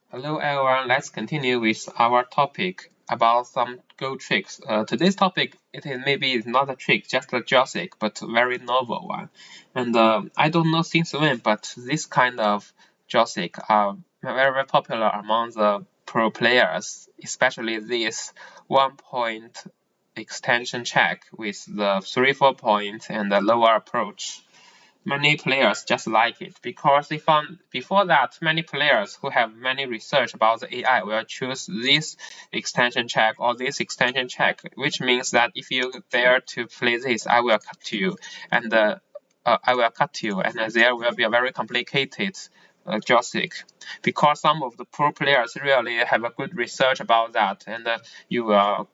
Hello everyone, let's continue with our topic about some Go tricks. Today's topic, it is maybe it's not a trick, just a Joseki, but very novel one. And I don't know since when, but this kind of Joseki are very popular among the pro players, especially this 1 point extension check with the 3-4 point and the lower approach. Many players just like it because they found before that many players who have many research about the AI will choose this extension check or this extension check, which means that if you dare to play this, I will cut you, and there will be a very complicated joystick because some of the pro players really have a good research about that, and you will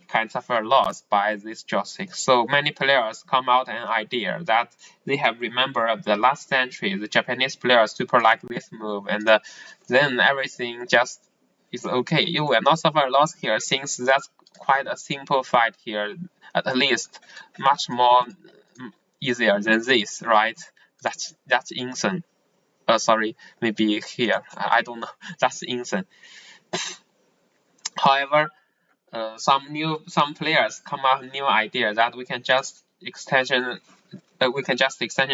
can suffer loss by this joystick. So many players come out an idea that they have remembered the last century, the Japanese players super like this move, and then everything just is okay. You will not suffer loss here since that's quite a simple fight here, at least much more easier than this, right? That's insane. Sorry, maybe here. I don't know. That's insane. However, some players come up with new idea that we can just extension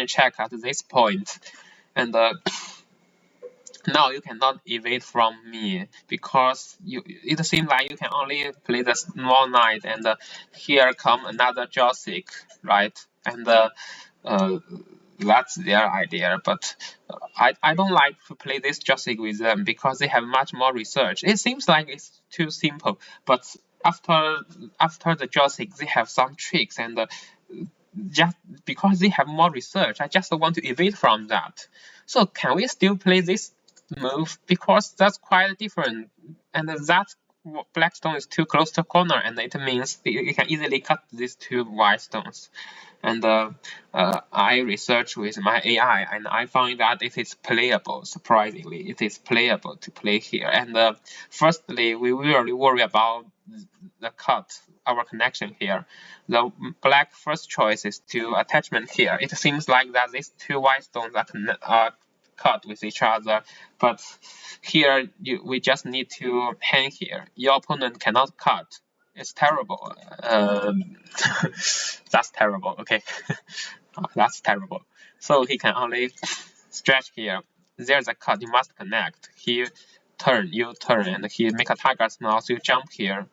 check at this point, and now you cannot evade from me because it seems like you can only play the small knight, and here come another joystick, right? And that's their idea, but I don't like to play this joystick with them because they have much more research. It seems like it's too simple, but after the joystick, they have some tricks, and just because they have more research, I just want to evade from that. So can we still play this move because that's quite different, and that black stone is too close to corner, and it means you can easily cut these two white stones. And I researched with my AI, and I found that it is playable. Surprisingly, it is playable to play here. And firstly, we really worry about the cut, our connection here. The black first choice is to attachment here. It seems like that these two white stones are cut with each other, but here we just need to hang here. Your opponent cannot cut. It's terrible. That's terrible. Okay, that's terrible. So he can only stretch here. There's a cut. You must connect. He turn, you turn, and he make a tiger small. So you jump here,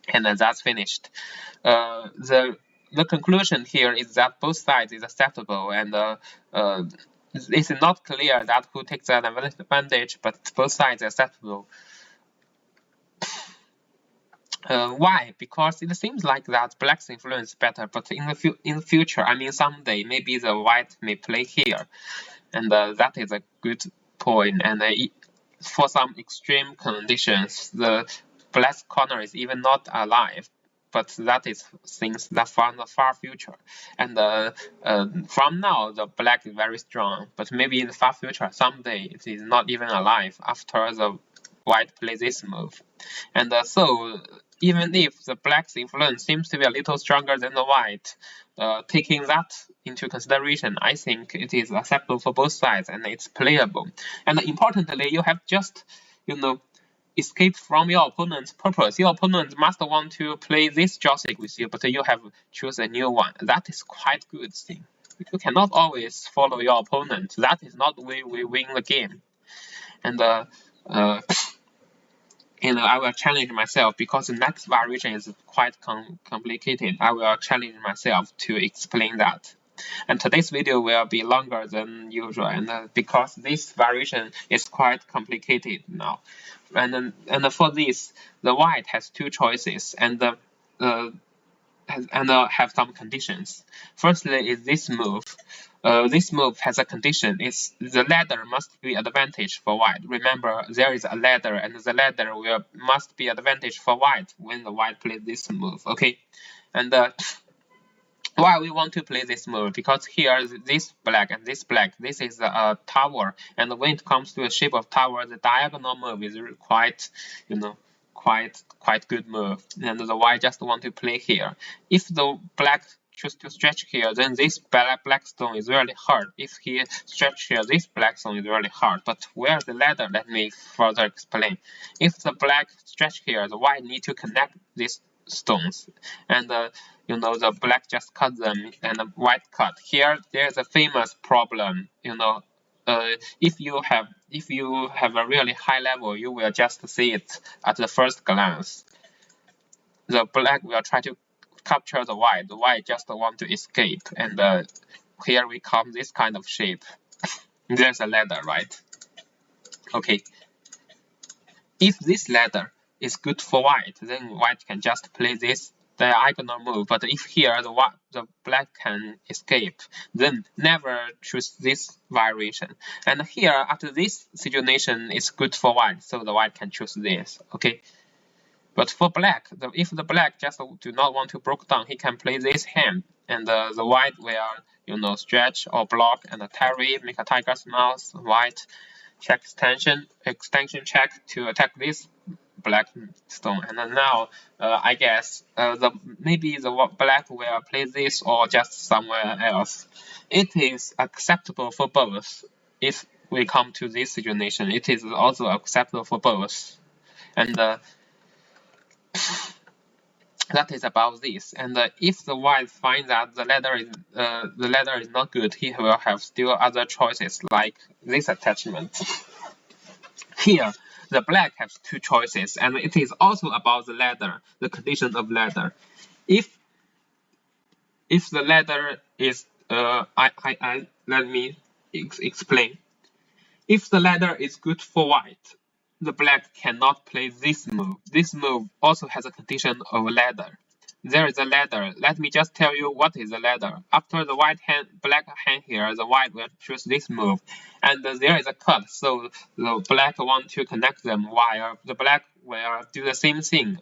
and then that's finished. The conclusion here is that both sides is acceptable, and it's not clear that who takes an advantage, but both sides are acceptable. Why? Because it seems like that black's influence better, but in the future, I mean someday, maybe the white may play here, and that is a good point. And for some extreme conditions, the black corner is even not alive, but that is things that from the far future. And from now, the black is very strong, but maybe in the far future, someday it is not even alive after the white plays this move. And so even if the black's influence seems to be a little stronger than the white, taking that into consideration, I think it is acceptable for both sides and it's playable. And importantly, you have just, escape from your opponent's purpose. Your opponent must want to play this joystick with you, but you have choose a new one. That is quite good thing. You cannot always follow your opponent. That is not the way we win the game. And I will challenge myself because the next variation is quite complicated. I will challenge myself to explain that. And today's video will be longer than usual, and because this variation is quite complicated now. And for this, the white has two choices, and have some conditions. Firstly, is this move. This move has a condition. It's the ladder must be advantage for white. Remember, there is a ladder, and the ladder must be advantage for white when the white plays this move. Okay, and why we want to play this move? Because here this black and this black, this is a tower, and when it comes to a shape of tower, the diagonal move is quite, quite good move, and the white just want to play here. If the black choose to stretch here, then this black stone is really hard. If he stretch here, this black stone is really hard. But where's the ladder? Let me further explain. If the black stretch here, the white need to connect these stones, and you know, the black just cut them and the white cut. Here there's a famous problem, you know. If you have a really high level, you will just see it at the first glance. The black will try to capture the white. The white just want to escape, and here we come this kind of shape. There's a ladder, right? Okay. If this ladder is good for white, then white can just play this diagonal move. But if here the black can escape, then never choose this variation. And here, after this situation is good for white, so the white can choose this. Okay. But for black, if the black just do not want to break down, he can play this hand, and the white will, you know, stretch or block and tarry, make a tiger's mouth. White check extension check to attack this black stone. And then now, I guess maybe the black will play this or just somewhere else. It is acceptable for both. If we come to this situation, it is also acceptable for both, and that is about this. And if the white finds that the ladder is not good, he will have still other choices like this attachment. Here, the black has two choices, and it is also about the ladder, the condition of ladder. If the ladder is let me explain. If the ladder is good for white, the black cannot play this move. This move also has a condition of a ladder. There is a ladder. Let me just tell you what is a ladder. After the black hand here, the white will choose this move. And there is a cut, so the black want to connect them, while the black will do the same thing.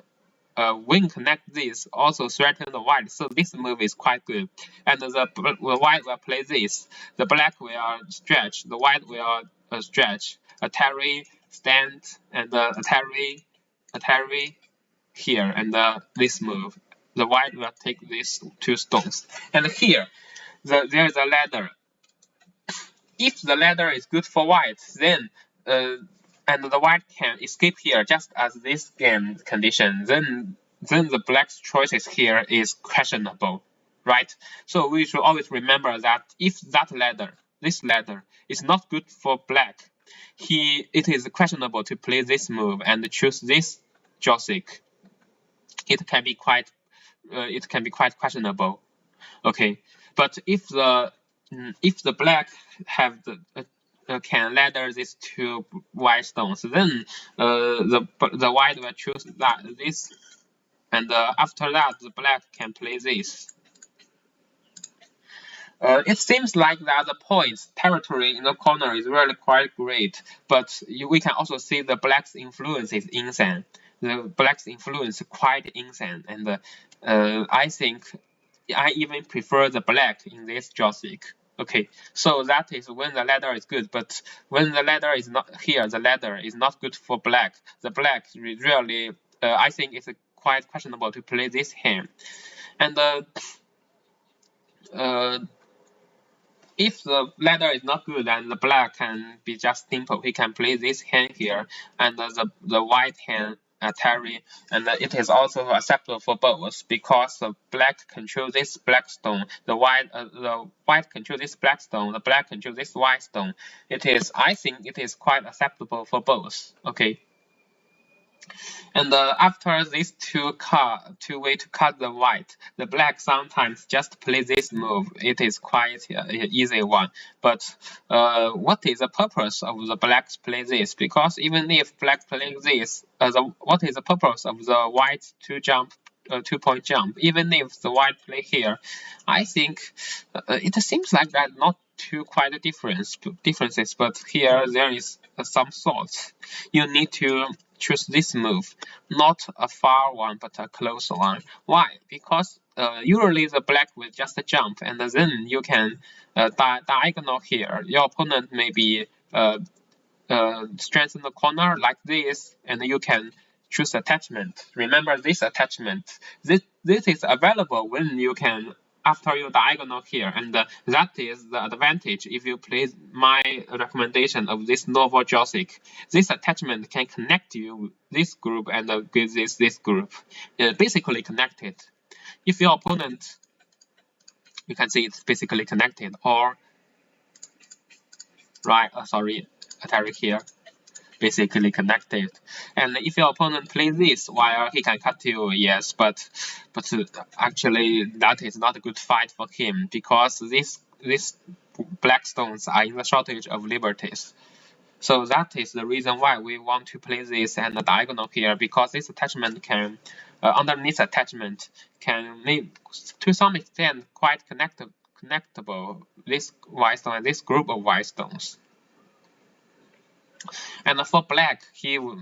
When connect this, also threaten the white, so this move is quite good. And the white will play this. The black will stretch, the white will stretch, a tarry, stand, and a tarry here, and this move. The white will take these two stones. And here, there is a ladder. If the ladder is good for white, then and the white can escape here just as this game condition, then the black's choices here is questionable, right? So we should always remember that if this ladder is not good for black, it is questionable to play this move and choose this Joseki. It can be quite questionable. Okay, but if the black have can ladder these two white stones, then the white will choose this, and after that the black can play this. It seems like that the points territory in the corner is really quite great, but we can also see the black's influence is insane. The black's influence is quite insane, and I think I even prefer the black in this Joseki. Okay, so that is when the ladder is good, but when the ladder is not here, the ladder is not good for black. The black really, I think it's quite questionable to play this hand. And if the ladder is not good, then the black can be just simple. He can play this hand here, and the white hand tarry, and it is also acceptable for both because the black control this black stone, the white control this black stone, the black control this white stone. I think it is quite acceptable for both. Okay. And after these two way to cut the white, the black sometimes just play this move. It is quite easy one. But what is the purpose of the blacks play this? Because even if black play this, what is the purpose of the white two-point jump? Even if the white play here, I think it seems like that not quite a differences. But here there is some thoughts. You need to choose this move, not a far one, but a close one. Why? Because usually the black will just jump, and then you can diagonal here. Your opponent may be strengthen the corner like this, and you can choose attachment. Remember this attachment. This is available when you can after you diagonal here, and that is the advantage if you play my recommendation of this novel Joseki. This attachment can connect you this group and with this group, basically connected. If your opponent, you can see it's basically connected, or right, sorry, attack here, basically connected. And if your opponent plays this, while he can cut you, yes, but actually that is not a good fight for him, because these black stones are in the shortage of liberties. So that is the reason why we want to play this and the diagonal here, because this attachment can, underneath attachment, can make, to some extent, quite connectable this white stone and this group of white stones. And for black,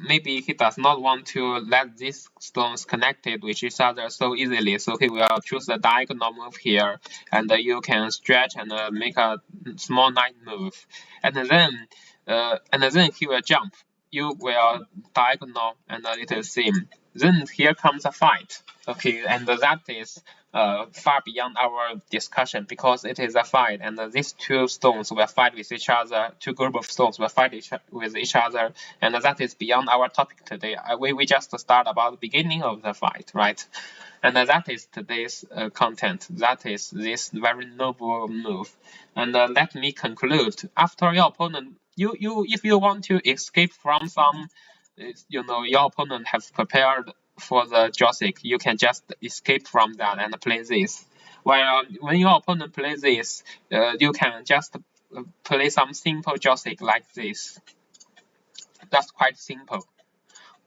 maybe he does not want to let these stones connected with each other so easily, so he will choose the diagonal move here, and you can stretch and make a small knight move, and then he will jump. You will diagonal and a little seam. Then here comes a fight. Okay, and that is far beyond our discussion, because it is a fight, and these two stones will fight with each other. Two group of stones will fight with each other, and that is beyond our topic today. We just start about the beginning of the fight, right? And that is today's content. That is this very noble move. And let me conclude. After your opponent, if you want to escape from some, your opponent has prepared for the Joseki, you can just escape from that and play this. While when your opponent plays this, you can just play some simple Joseki like this. That's quite simple.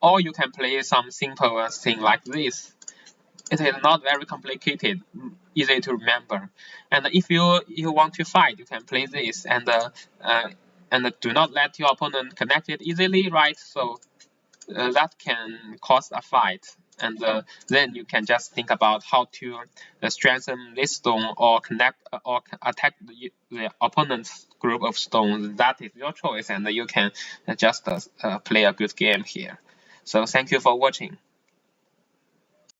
Or you can play some simple thing like this. It is not very complicated, easy to remember. And if you want to fight, you can play this, and do not let your opponent connect it easily, right? So that can cause a fight, and then you can just think about how to strengthen this stone or connect or attack the opponent's group of stones. That is your choice, and you can just play a good game here. So thank you for watching.